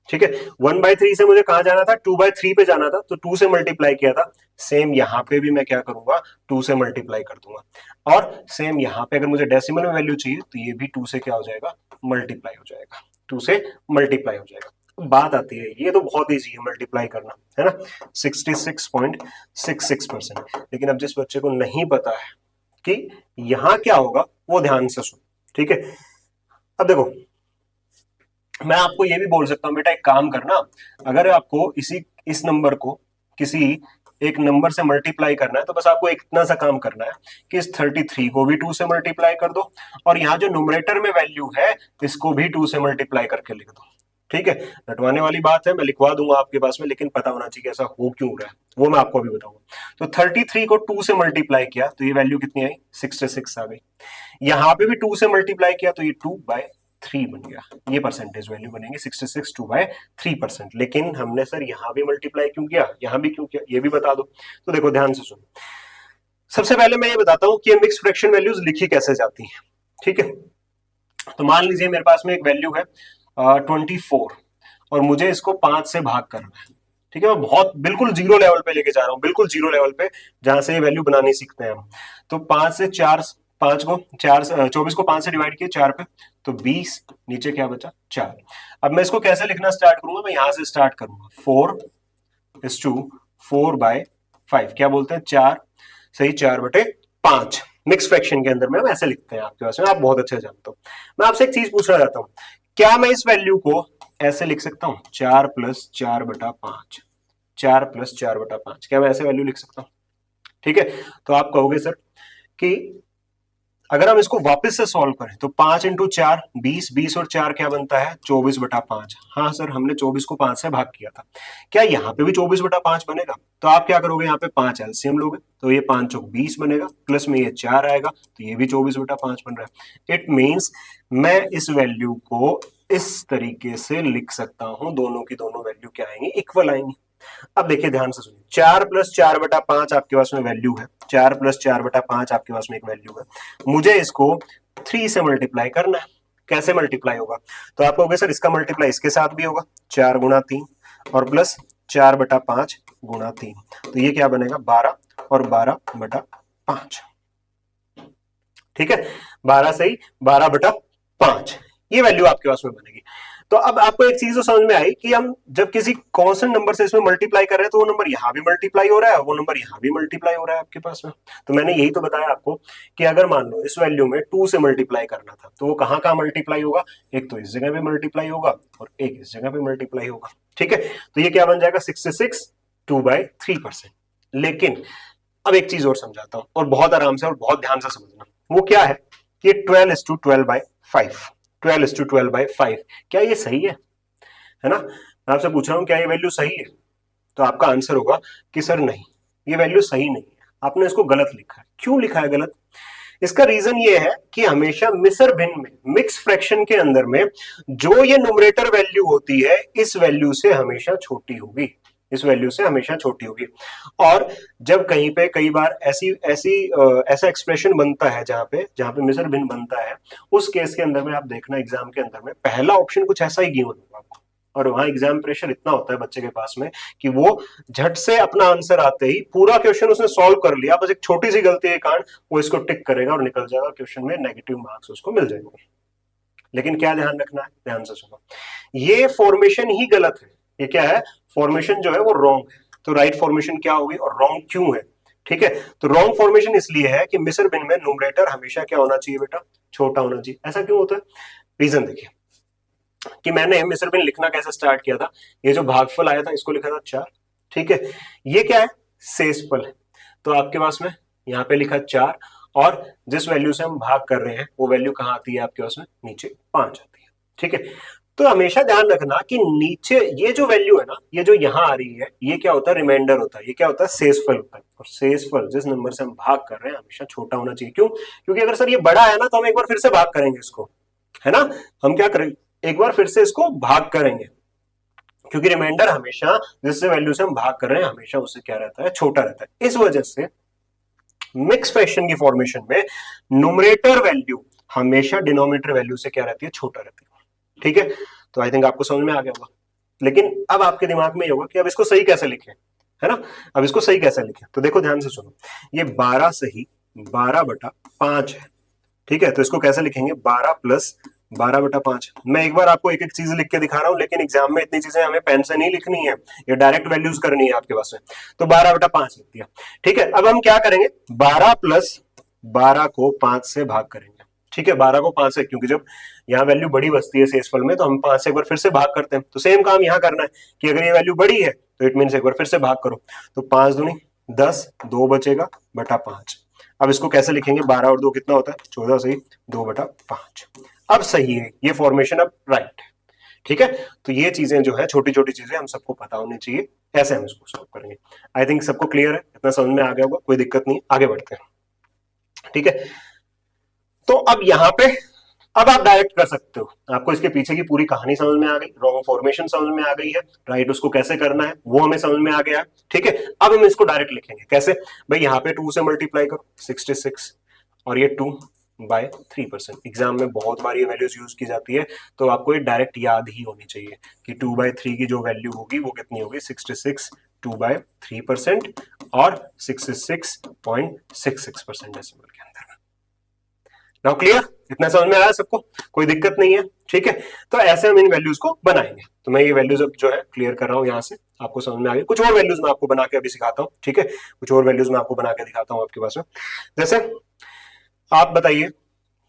ठीक है 1/3 से मुझे कहां जाना था 2/3 पे जाना था तो 2 से मल्टीप्लाई किया था। सेम यहां पे भी मैं क्या करूंगा 2 से मल्टीप्लाई कर दूंगा और सेम यहां पे अगर मुझे डेसिमल में वैल्यू चाहिए तो ये भी 2 से क्या हो जाएगा मल्टीप्लाई हो जाएगा 2 से मल्टीप्लाई हो जाएगा। बात आती है ये तो बहुत ईजी है मल्टीप्लाई करना है ना 66.66%। लेकिन अब जिस बच्चे को नहीं पता है कि यहां क्या होगा वो ध्यान से सुन। ठीक है अब देखो मैं आपको ये भी बोल सकता हूं बेटा एक काम करना अगर आपको इस नंबर को किसी एक नंबर से मल्टीप्लाई करना है तो बस आपको इतना सा काम करना है कि इस 33 को भी 2 से मल्टीप्लाई कर दो और यहाँ जो न्यूमरेटर में वैल्यू है इसको भी 2 से मल्टीप्लाई करके लिख दो। ठीक है रटवाने वाली बात है मैं लिखवा दूंगा आपके पास में लेकिन पता होना चाहिए ऐसा हो क्यों रहा है वो मैं आपको अभी बताऊंगा। तो 33 को 2 से मल्टीप्लाई किया तो ये वैल्यू कितनी आई 66 आ गई। यहां पे भी 2 से मल्टीप्लाई किया तो ये 2/3 बन गया। ये परसेंटेज वैल्यू बनेगी 66 2/3%। लेकिन हमने सर यहां भी मल्टीप्लाई क्यों किया यहां भी क्यों किया ये भी बता दो। तो देखो ध्यान से सुनो सबसे पहले मैं ये बताता हूं कि ये मिक्स फ्रैक्शन वैल्यूज लिखी कैसे जाती हैं। ठीक है तो मान लीजिए मेरे पास में एक वैल्यू है 24 और मुझे इसको 5 से भाग करना है। ठीक है मैं बहुत बिल्कुल जीरो लेवल पे लेके जा रहा हूं बिल्कुल जीरो लेवल पे जहां से ये वैल्यू बनानी सीखते हैं हम। तो 5 से 4 5 को 4 24 को 5 से डिवाइड किया 4 पे तो 20 नीचे क्या बचा 4। अब मैं इसको कैसे लिखना स्टार्ट करूंगा मैं यहां से स्टार्ट करूंगा 4:4/5 क्या बोलते हैं 4 सही 4/5 मिक्स फ्रैक्शन के अंदर में हम ऐसे लिखते हैं आपके पास में आप बहुत अच्छे जानते हो। मैं आपसे एक चीज पूछना चाहता हूं क्या मैं इस वैल्यू को ऐसे लिख सकता हूं 4+4/5 4+4/5 क्या मैं ऐसे वैल्यू लिख सकता हूं। ठीक है तो आप कहोगे सर कि अगर हम इसको वापस से सॉल्व करें तो 5 × 4 20 20 और 4 क्या बनता है 24/5। हाँ सर हमने 24 को 5 से भाग किया था क्या यहाँ पे भी 24/5 बनेगा। तो आप क्या करोगे यहाँ पे 5 एलसीएम लोगे तो ये 5 चौक 20 बनेगा प्लस में ये 4 आएगा तो ये भी 24/5 बन रहा है। इट मीन्स मैं इस वैल्यू को इस तरीके से लिख सकता हूं दोनों की दोनों वैल्यू क्या आएंगी इक्वल आएंगी। अब देखिए ध्यान से सुनिए 4+4/5 आपके पास में वैल्यू है 4+4/5 आपके पास में एक वैल्यू है मुझे इसको 3 से मल्टीप्लाई करना है। कैसे मल्टीप्लाई होगा तो आप कहोगे सर इसका मल्टीप्लाई इसके साथ भी होगा 4 × 3 और प्लस 4/5 × 3 तो ये क्या बनेगा 12 और 12/5। ठीक है 12 सही 12/5 ये वैल्यू आपके पास में बनेगी। तो अब आपको एक चीज तो समझ में आई कि हम जब किसी कांस्टेंट नंबर से इसमें मल्टीप्लाई कर रहे हैं तो वो नंबर यहां भी मल्टीप्लाई हो रहा है वो नंबर यहां भी मल्टीप्लाई हो रहा है आपके पास में। तो मैंने यही तो बताया आपको कि अगर मान लो इस वैल्यू में 2 से मल्टीप्लाई करना था तो वो कहां कहां मल्टीप्लाई होगा एक तो इस जगह पे मल्टीप्लाई होगा और एक इस जगह पे मल्टीप्लाई होगा। ठीक है तो ये क्या बन जाएगा 66 2/3%। लेकिन अब एक चीज और समझाता हूं और बहुत आराम से और बहुत ध्यान से समझना वो क्या है कि 12:12/5 12:12/5 क्या ये सही है ना। मैं आपसे पूछ रहा हूं क्या ये वैल्यू सही है तो आपका आंसर होगा कि सर नहीं ये वैल्यू सही नहीं है आपने इसको गलत लिखा है। क्यों लिखा है गलत इसका रीजन ये है कि हमेशा मिसर भिन्न में मिक्स फ्रैक्शन के अंदर में जो ये न्यूमरेटर वैल्यू होती है इस वैल्यू से हमेशा छोटी होगी इस वैल्यू से हमेशा छोटी होगी। और जब कहीं पे कई बार ऐसा एक्सप्रेशन बनता है जहां पे मिसर भिन्न बनता है उस केस के अंदर में आप देखना एग्जाम के अंदर में पहला ऑप्शन कुछ ऐसा ही गिवन होगा आपको और वहां एग्जाम प्रेशर इतना होता है बच्चे के पास में कि वो झट से अपना आंसर आते ही पूरा क्वेश्चन उसने सॉल्व कर लिया बस एक छोटी सी गलती के कारण वो इसको टिक करेगा और निकल जाएगा क्वेश्चन में नेगेटिव मार्क्स उसको मिल जाएंगे। लेकिन क्या ध्यान रखना है ध्यान से सुनो ये फॉर्मेशन ही गलत है ये क्या है फॉर्मेशन जो है वो रॉन्ग है। तो राइट फॉर्मेशन क्या होगी और रॉन्ग क्यों है। ठीक है तो रॉन्ग फॉर्मेशन इसलिए है कि मिसर भिन्न में न्यूमरेटर हमेशा क्या होना चाहिए बेटा छोटा होना चाहिए। ऐसा क्यों होता है रीजन देखिए कि मैंने मिस्र बिन लिखना कैसे स्टार्ट किया था, ये जो भागफल आया था इसको लिखा था 4, ठीक है। ये क्या है, शेषफल है, तो आपके पास में यहाँ पे लिखा 4, और जिस वैल्यू से हम भाग कर रहे हैं वो वैल्यू कहाँ आती है आपके पास में, नीचे 5 आती है, ठीक है। तो हमेशा ध्यान रखना कि नीचे ये जो वैल्यू है ना, ये जो यहाँ आ रही है, ये क्या होता है, रिमाइंडर होता है, ये क्या होता है, शेषफल होता है। और शेषफल जिस नंबर से हम भाग कर रहे हैं हमेशा छोटा होना चाहिए। क्यों? क्योंकि अगर सर ये बड़ा है ना तो हम एक बार फिर से भाग करेंगे इसको, है ना, हम क्या करेंगे, एक बार फिर से इसको भाग करेंगे, क्योंकि रिमाइंडर हमेशा जिस वैल्यू से हम भाग कर रहे हैं हमेशा उससे क्या रहता है, छोटा रहता है। इस वजह से मिक्स फ्रैक्शन की फॉर्मेशन में न्यूमरेटर वैल्यू हमेशा डिनोमिनेटर वैल्यू से क्या रहती है, छोटा रहती है, ठीक है। तो आई थिंक आपको समझ में आ गया होगा। लेकिन अब आपके दिमाग में ये होगा कि अब इसको सही कैसे लिखें, है ना, अब इसको सही कैसे लिखें। तो देखो ध्यान से सुनो, ये 12 सही 12/5 है, ठीक है। तो इसको कैसे लिखेंगे, 12 प्लस 12/5। मैं एक बार आपको एक एक चीज लिख के दिखा रहा हूं, लेकिन एग्जाम में इतनी चीजें हमें पेन से नहीं लिखनी है, ये डायरेक्ट वैल्यूज करनी है आपके पास में। तो 12/5 लिख दिया, ठीक है। अब हम क्या करेंगे, 12 प्लस 12 को 5 से भाग करेंगे, ठीक है। 12 को 5 से, क्योंकि जब यहाँ वैल्यू बड़ी बचती है शेषफल में तो हम 5 से एक बार फिर से भाग करते हैं। तो सेम काम यहाँ करना है कि अगर ये वैल्यू बड़ी है तो इट मीन एक बार फिर से भाग करो। तो 5 दूनी 10, 2 बचेगा बटा 5। अब इसको कैसे लिखेंगे, 12 और 2 कितना होता है, 14 सही 2/5। अब सही है ये फॉर्मेशन, अब राइट है, ठीक है। तो ये चीजें जो है, छोटी छोटी चीजें हम सबको पता होनी चाहिए, ऐसे हम इसको सॉल्व करेंगे। आई थिंक सबको क्लियर है, इतना समझ में आ गया होगा, कोई दिक्कत नहीं, आगे बढ़ते हैं, ठीक है। तो अब यहां पे अब आप डायरेक्ट कर सकते हो, आपको इसके पीछे की पूरी कहानी समझ में आ गई, रॉन्ग फॉर्मेशन समझ में आ गई है, राइट उसको कैसे करना है वो हमें समझ में आ गया है, ठीक है। अब हम इसको डायरेक्ट लिखेंगे कैसे, भाई यहाँ पे 2 से मल्टीप्लाई करो 66, और ये 2/3%। एग्जाम में बहुत बार ये वैल्यूज यूज की जाती है, तो आपको ये डायरेक्ट याद ही होनी चाहिए कि 2/3 की जो वैल्यू होगी वो कितनी होगी, 66 2/3% और 66.66% डेसिमल के अंदर। नाउ क्लियर, इतना समझ में आया सबको, कोई दिक्कत नहीं है, ठीक है। तो ऐसे हम इन वैल्यूज को बनाएंगे। तो मैं ये वैल्यूज अब जो है क्लियर कर रहा हूं, यहां से आपको समझ में आ गई। कुछ और वैल्यूज मैं आपको बना के अभी सिखाता हूं, ठीक है, कुछ और वैल्यूज मैं आपको बना के दिखाता हूं आपके पास में। जैसे आप बताइए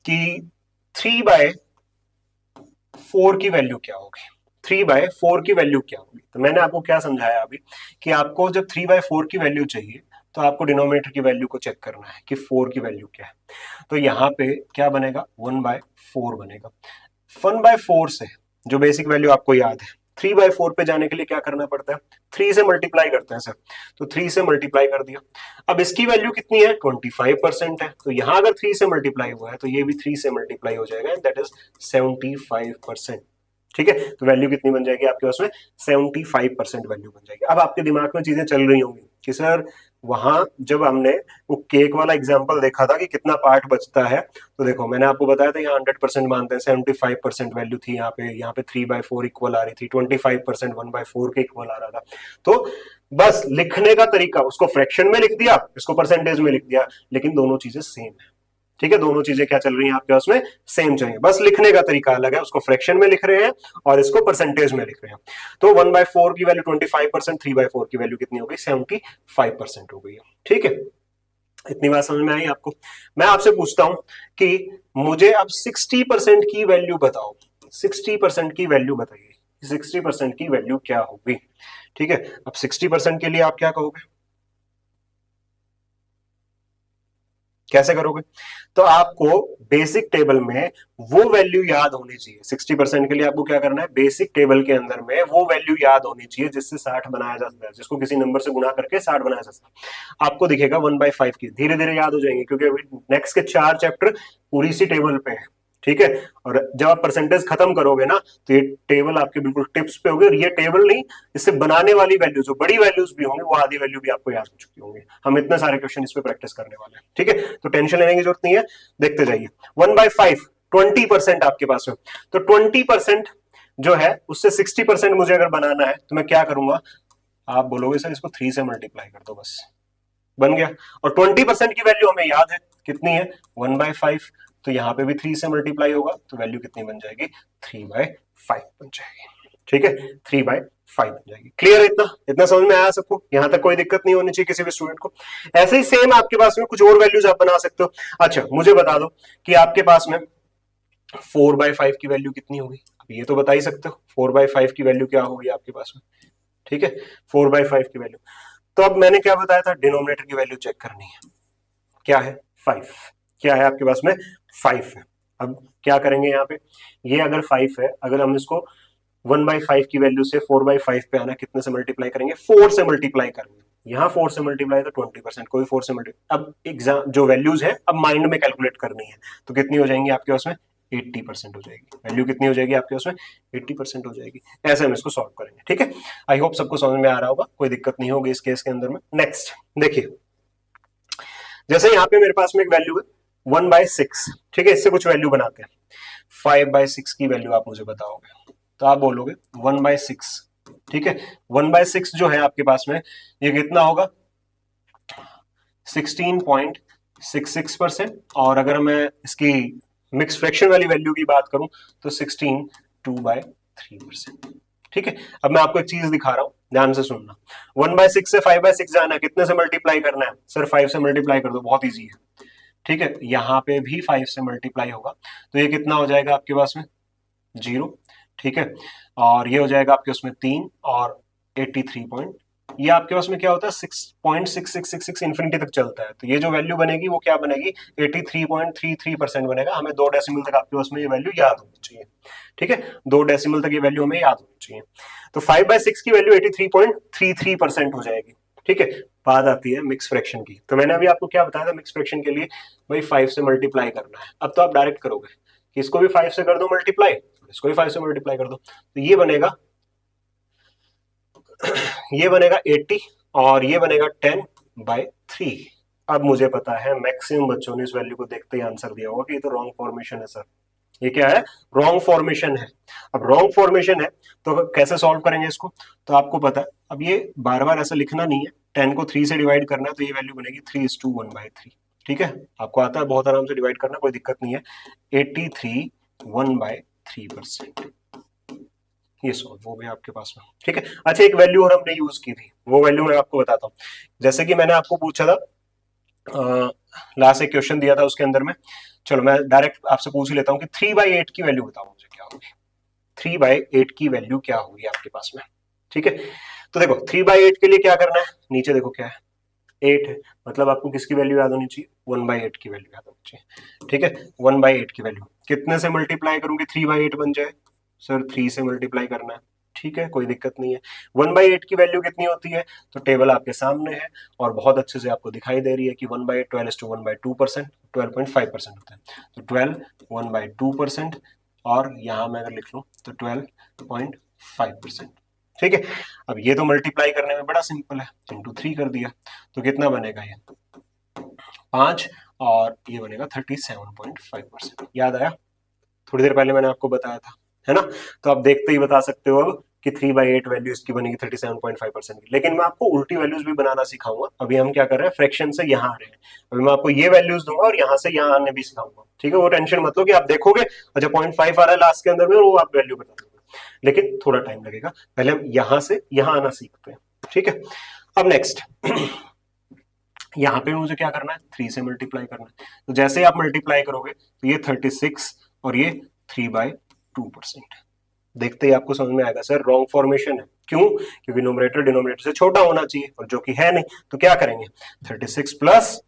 कि 3/4 की वैल्यू क्या होगी, 3/4 की वैल्यू क्या होगी। तो मैंने आपको क्या समझाया अभी कि आपको जब 3/4 की वैल्यू चाहिए तो आपको डिनोमिनेटर की वैल्यू को चेक करना है कि 4 की वैल्यू क्या है। तो यहाँ पे क्या बनेगा, 1/4 बनेगा। 1/4 से जो बेसिक वैल्यू आपको याद है, 3/4 पे जाने के लिए क्या करना पड़ता है, 3 से मल्टीप्लाई करते हैं सर। तो 3 से मल्टीप्लाई कर दिया। अब इसकी वैल्यू कितनी है, 25% है। तो यहां अगर 3 से मल्टीप्लाई हुआ है तो ये भी 3 से मल्टीप्लाई हो जाएगा, दैट इज 75%, ठीक है। तो वैल्यू कितनी बन जाएगी आपके पास में, 75% वैल्यू बन जाएगी। अब आपके दिमाग में चीजें चल रही होंगी कि सर वहां जब हमने वो केक वाला एग्जांपल देखा था कि कितना पार्ट बचता है, तो देखो मैंने आपको बताया था यहाँ 100% मानते हैं, 75% वैल्यू थी यहाँ पे 3/4 इक्वल आ रही थी, 25% 1/4 के इक्वल आ रहा था। तो बस लिखने का तरीका, उसको फ्रैक्शन में लिख दिया, इसको परसेंटेज में लिख दिया, लेकिन दोनों चीजें सेम है, ठीक है। दोनों चीजें क्या चल रही हैं आपके पास में, सेम चाहिए, बस लिखने का तरीका अलग है। उसको फ्रैक्शन में लिख रहे हैं और इसको परसेंटेज में लिख रहे हैं। तो 1/4 की वैल्यू 25%, 3/4 की वैल्यू कितनी हो गई, 75% हो गई है, ठीक है। इतनी बात समझ में आई आपको। मैं आपसे पूछता हूं कि मुझे अब 60% की वैल्यू बताओ, 60% की वैल्यू बताइए, 60% की वैल्यू क्या होगी, ठीक है। अब 60% के लिए आप क्या कहोगे, कैसे करोगे, तो आपको बेसिक टेबल में वो वैल्यू याद होनी चाहिए। 60% के लिए आपको क्या करना है, बेसिक टेबल के अंदर में वो वैल्यू याद होनी चाहिए जिससे 60 बनाया जा सकता है, जिसको किसी नंबर से गुणा करके 60 बनाया जा सकता है। आपको दिखेगा 1/5 की, धीरे धीरे याद हो जाएंगे क्योंकि अभी नेक्स्ट के 4 चैप्टर पूरी सी टेबल पे है, ठीक है। और जब आप परसेंटेज खत्म करोगे ना तो ये टेबल आपके बिल्कुल टिप्स पे होगी, और ये टेबल नहीं, इससे बनाने वाली वैल्यू जो बड़ी वैल्यूज भी होंगी वो आधी वैल्यू भी आपको याद हो चुकी होंगी। हम इतने सारे क्वेश्चन इस पे प्रैक्टिस करने वाले हैं, ठीक है। तो टेंशन लेने की जरूरत नहीं है, देखते जाइए। 1/5 20% आपके पास है, तो 20% जो है उससे 60% मुझे अगर बनाना है तो मैं क्या करूंगा, आप बोलोगे सर इसको 3 से मल्टीप्लाई कर दो, बस बन गया। और 20% की वैल्यू हमें याद है कितनी है, 1/5। तो यहां पे भी 3 से मल्टीप्लाई होगा तो वैल्यू कितनी बन जाएगी, 3/5 बन जाएगी, ठीक है, 3/5 बन जाएगी। क्लियर है, इतना इतना समझ में आया सबको, यहां तक कोई दिक्कत नहीं होनी चाहिए किसी भी स्टूडेंट को। ऐसे ही सेम आपके पास में कुछ और वैल्यूज आप बना सकते हो। अच्छा मुझे बता दो कि आपके पास में 4/5 की वैल्यू कितनी होगी, अब ये तो बता ही सकते हो 4/5 की वैल्यू क्या होगी आपके पास में। ठीक है, 4/5 की वैल्यू। तो अब मैंने क्या बताया था, डिनोमिनेटर की वैल्यू चेक करनी है, क्या है 5, क्या है आपके पास में 5 है। अब क्या करेंगे यहाँ पे, ये अगर 5 है, अगर हम इसको 1/5 की वैल्यू से 4/5 पे आना, कितने से मल्टीप्लाई करेंगे, 4 से मल्टीप्लाई करेंगे। यहाँ 4 से मल्टीप्लाई तो 20%, कोई 4 से मल्टीप्लाई। अब एग्जाम जो वैल्यूज है अब माइंड में कैलकुलेट करनी है, तो कितनी हो जाएंगी आपके पास में 80% हो जाएगी। वैल्यू कितनी हो जाएगी आपके पास में 80% हो जाएगी। ऐसे हम इसको सॉल्व करेंगे। ठीक है, आई होप सबको समझ में आ रहा होगा, कोई दिक्कत नहीं होगी इस केस के अंदर में। नेक्स्ट देखिए, जैसे यहाँ पे मेरे पास में एक वैल्यू है 1/6, ठीक है, इससे कुछ वैल्यू बनाते हैं। 5/6 की वैल्यू आप मुझे बताओगे, तो आप बोलोगे 1/6, ठीक है। 1/6 जो है आपके पास में ये कितना होगा 16.66%, और अगर मैं इसकी मिक्स फ्रैक्शन वाली वैल्यू की बात करूं तो 16 2/3%। ठीक है, अब मैं आपको एक चीज दिखा रहा हूं, ध्यान से सुनना। 1/6 से 5/6 जाना है, कितने से मल्टीप्लाई करना है, सर 5 से मल्टीप्लाई कर दो, बहुत ईजी है। ठीक है, यहां पे भी 5 से मल्टीप्लाई होगा, तो ये कितना हो जाएगा आपके पास में 0। ठीक है, और ये हो जाएगा आपके उसमें 3 और 83 पॉइंट, ये आपके पास में क्या होता है 6.6666 इन्फिनिटी तक चलता है, तो ये जो वैल्यू बनेगी वो क्या बनेगी 83.33% बनेगा। हमें 2 डेसिमल तक आपके पास में ये वैल्यू याद होनी चाहिए। ठीक है, 2 डेसिमल तक ये वैल्यू हमें याद होनी चाहिए। तो 5/6 की वैल्यू 83.33% हो जाएगी। ठीक है, बात आती है मिक्स फ्रैक्शन की, तो मैंने अभी आपको क्या बताया था मिक्स फ्रैक्शन के लिए, भाई 5 से मल्टीप्लाई करना है। अब तो आप डायरेक्ट करोगे कि इसको भी 5 से कर दो मल्टीप्लाई, इसको भी 5 से मल्टीप्लाई कर दो, तो ये बनेगा 80 और ये बनेगा 10/3। अब मुझे पता है मैक्सिमम बच्चों ने इस वैल्यू को देखते ही आंसर दिया होगा कि ये तो रॉन्ग फॉर्मेशन है सर, ये क्या है रॉन्ग फॉर्मेशन है। अब रॉन्ग फॉर्मेशन है तो कैसे सॉल्व करेंगे इसको, तो आपको पता है अब ये बार बार ऐसा लिखना नहीं है, 10 को 3 से डिवाइड करना है, तो ये वैल्यू बनेगी 3:1/3। ठीक है, आपको आता है बहुत आराम से डिवाइड करना, कोई दिक्कत नहीं है। 83 1/3%, ये सॉल्व हो गया आपके पास में। ठीक है, अच्छा एक वैल्यू और हमने यूज की थी, वो वैल्यू मैं आपको बताता हूँ। जैसे कि मैंने आपको पूछा था लास्ट एक क्वेश्चन दिया था उसके अंदर में, चलो मैं डायरेक्ट आपसे पूछ ही लेता हूँ कि 3/8 की वैल्यू बताओ मुझे क्या होगी, 3/8 की वैल्यू क्या होगी आपके पास में। ठीक है, तो देखो 3/8 के लिए क्या करना है, नीचे देखो क्या है 8 है, मतलब आपको किसकी वैल्यू याद होनी चाहिए 1/8 की वैल्यू याद होनी चाहिए। ठीक है, 1/8 की वैल्यू कितने से मल्टीप्लाई करूंगी 3/8 बन जाए, सर 3 से मल्टीप्लाई करना है। ठीक है, कोई दिक्कत नहीं है। 1/8 की वैल्यू कितनी होती है, तो टेबल आपके सामने है और बहुत अच्छे से आपको दिखाई दे रही है कि 1/8 12:1/2%, 12.5% होता है, तो 12 1/2%, और यहां मैं अगर लिख लूं तो 12.5%। ठीक है, अब ये तो मल्टीप्लाई करने में बड़ा सिंपल है, इंटू 3 कर दिया, तो कितना बनेगा ये 5, और ये बनेगा 37.5%। याद आया, थोड़ी देर पहले मैंने आपको बताया था, है ना। तो आप देखते ही बता सकते हो अब कि 3/8 वैल्यू इसकी बनेगी 37.5% की। लेकिन मैं आपको उल्टी वैल्यूज भी बनाना सिखाऊंगा, अभी हम क्या कर रहे हैं फ्रैक्शन से यहाँ आ रहे हैं, अभी मैं आपको ये वैल्यूज दूंगा और यहाँ से यहाँ आने भी सिखाऊंगा। ठीक है, वो टेंशन मत लो कि आप देखोगे अच्छा 0.5 आ रहा है लास्ट के अंदर में, वो आप वैल्यू बता दोगे, लेकिन थोड़ा टाइम लगेगा, पहले हम यहाँ से यहाँ आना सीखते हैं। ठीक है, अब नेक्स्ट यहाँ पे मुझे क्या करना है 3 से मल्टीप्लाई करना है, तो जैसे ही आप मल्टीप्लाई करोगे तो ये 36 और ये 3/2%। देखते ही आपको समझ में आएगा सर रॉन्ग फॉर्मेशन है, क्यों, क्योंकि न्यूमरेटर डिनोमिनेटर से छोटा होना चाहिए और जो कि है नहीं, तो क्या करेंगे 36 प्लस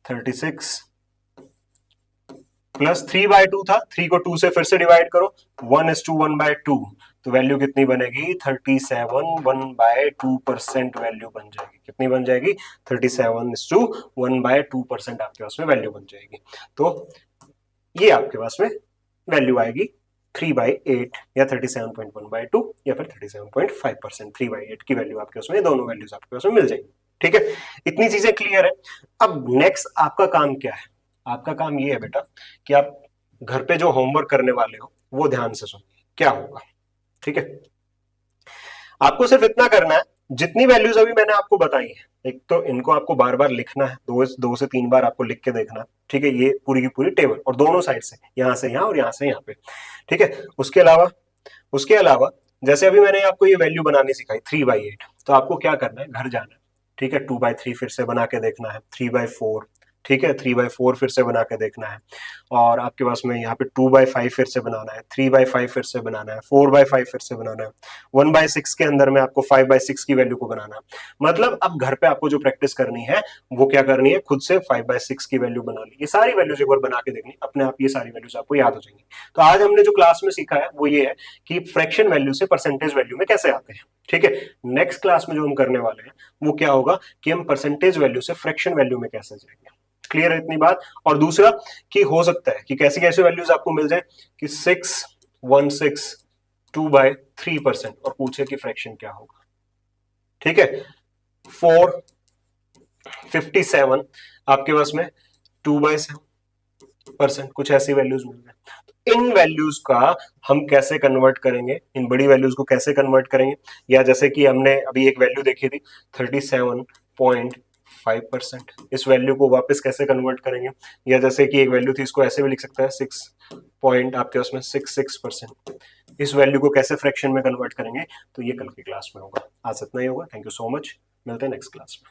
3/2 था, 3 को 2 से फिर से डिवाइड करो, 1:1/2, तो वैल्यू कितनी बनेगी 37 1/2% वैल्यू बन जाएगी। कितनी बन जाएगी 37:1/2% आपके पास में वैल्यू बन जाएगी। तो ये आपके पास में वैल्यू आएगी 3/8 या 37.1/2 या फिर 37.5%। 3/8 की वैल्यू आपके उसमें, दोनों वैल्यूज आपके पास में मिल जाएगी। ठीक है, इतनी चीजें क्लियर है। अब नेक्स्ट आपका काम क्या है, आपका काम ये है बेटा कि आप घर पे जो होमवर्क करने वाले हो वो ध्यान से सुनिए क्या होगा। ठीक है, आपको सिर्फ इतना करना है, जितनी वैल्यूज अभी मैंने आपको बताई है, एक तो इनको आपको बार बार लिखना है, 2 से 3 बार आपको लिख के देखना। ठीक है, ये पूरी की पूरी टेबल और दोनों साइड से, यहां से यहां और यहां से यहां पे। ठीक है, उसके अलावा जैसे अभी मैंने आपको ये वैल्यू बनानी सिखाई 3/8, तो आपको क्या करना है घर जाना है। ठीक है, 2/3 फिर से बना के देखना है, 3/4, ठीक है, 3/4 फिर से बना के देखना है, और आपके पास में यहाँ पे 2/5 फिर से बनाना है, 3/5 फिर से बनाना है, 4/5 फिर से बनाना है, 1/6 के अंदर में आपको 5/6 की वैल्यू को बनाना है। मतलब अब घर पे आपको जो प्रैक्टिस करनी है वो क्या करनी है, खुद से 5/6 की वैल्यू बना ली। ये सारी वैल्यूज एक बार बना के देखनी, अपने आप ये सारी वैल्यूज आपको याद हो जाएंगी। तो आज हमने जो क्लास में सीखा है वो ये है कि फ्रैक्शन वैल्यू से परसेंटेज वैल्यू में कैसे आते हैं। ठीक है, नेक्स्ट क्लास में जो हम करने वाले हैं वो क्या होगा कि हम परसेंटेज वैल्यू से फ्रैक्शन वैल्यू में कैसे जाएंगे। क्लियर है इतनी बात? और दूसरा कि हो सकता है कि कैसी कैसे वैल्यूज आपको मिल जाए कि 616 2/3% और पूछे कि फ्रैक्शन क्या होगा। ठीक है, 457 आपके पास में 2/7%, कुछ ऐसी वैल्यूज मिल जाए। इन वैल्यूज का हम कैसे कन्वर्ट करेंगे, इन बड़ी वैल्यूज को कैसे कन्वर्ट करेंगे, या जैसे कि हमने अभी एक वैल्यू देखी थी 37.5%, इस वैल्यू को वापस कैसे कन्वर्ट करेंगे, या जैसे कि एक वैल्यू थी इसको ऐसे भी लिख सकते हैं 6.66%, इस वैल्यू को कैसे फ्रैक्शन में कन्वर्ट करेंगे। तो ये कल की क्लास में होगा। आज इतना ही होगा। थैंक यू सो मच, मिलते हैं नेक्स्ट क्लास में।